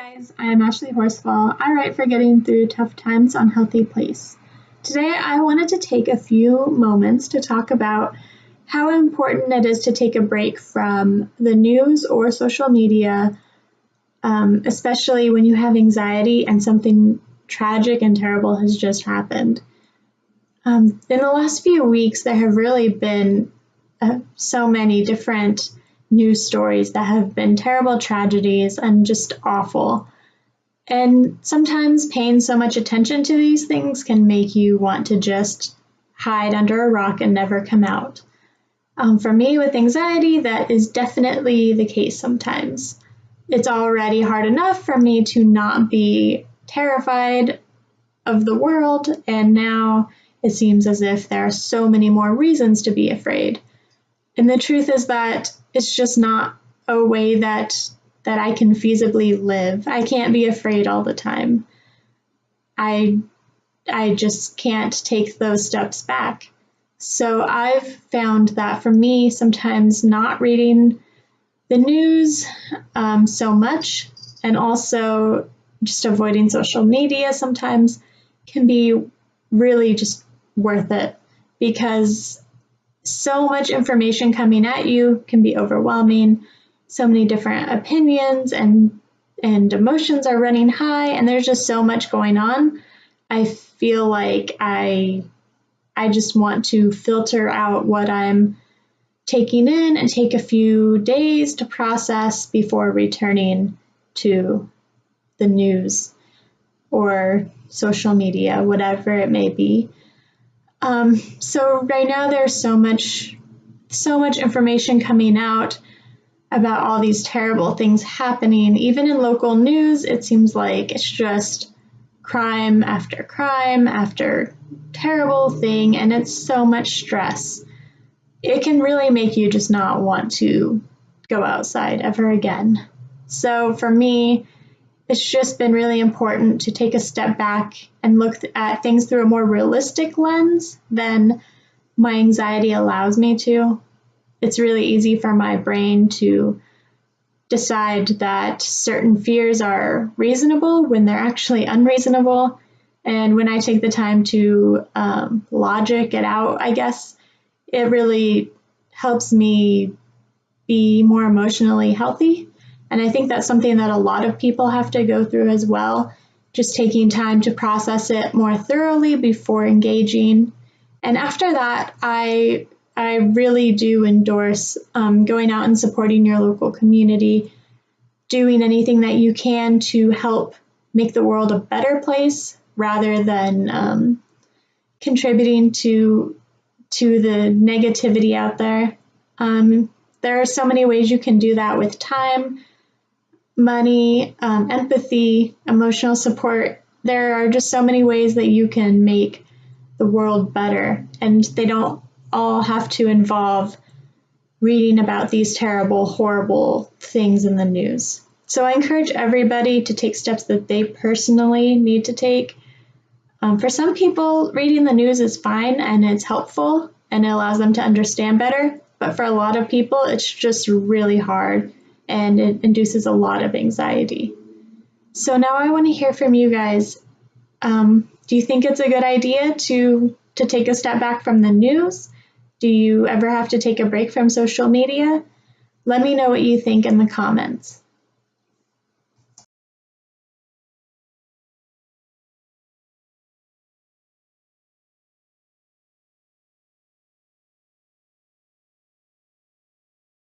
guys, I am Ashley Horsfall. I write for Getting Through Tough Times on HealthyPlace. Today I wanted to take a few moments to talk about how important it is to take a break from the news or social media, especially when you have anxiety and something tragic and terrible has just happened. In the last few weeks, there have really been so many different news stories that have been terrible tragedies and just awful. And sometimes paying so much attention to these things can make you want to just hide under a rock and never come out. For me, with anxiety, that is definitely the case sometimes. It's already hard enough for me to not be terrified of the world, and now it seems as if there are so many more reasons to be afraid. And the truth is that it's just not a way that I can feasibly live. I can't be afraid all the time. I just can't take those steps back. So I've found that for me, sometimes not reading the news so much, and also just avoiding social media sometimes can be really just worth it, because so much information coming at you can be overwhelming. So many different opinions and emotions are running high, and there's just so much going on. I feel like I just want to filter out what I'm taking in and take a few days to process before returning to the news or social media, whatever it may be. So right now there's so much information coming out about all these terrible things happening. Even in local news, it seems like it's just crime after terrible thing, and it's so much stress. It can really make you just not want to go outside ever again. So for me, it's just been really important to take a step back and look at things through a more realistic lens than my anxiety allows me to. It's really easy for my brain to decide that certain fears are reasonable when they're actually unreasonable. And when I take the time to logic it out, I guess, it really helps me be more emotionally healthy. And I think that's something that a lot of people have to go through as well, just taking time to process it more thoroughly before engaging. And after that, I really do endorse going out and supporting your local community, doing anything that you can to help make the world a better place rather than contributing to the negativity out there. There are so many ways you can do that with time, money, empathy, emotional support. There are just so many ways that you can make the world better, and they don't all have to involve reading about these terrible, horrible things in the news. So I encourage everybody to take steps that they personally need to take. For some people, reading the news is fine and it's helpful and it allows them to understand better. But for a lot of people, it's just really hard and it induces a lot of anxiety. So now I want to hear from you guys. Do you think it's a good idea to take a step back from the news? Do you ever have to take a break from social media? Let me know what you think in the comments.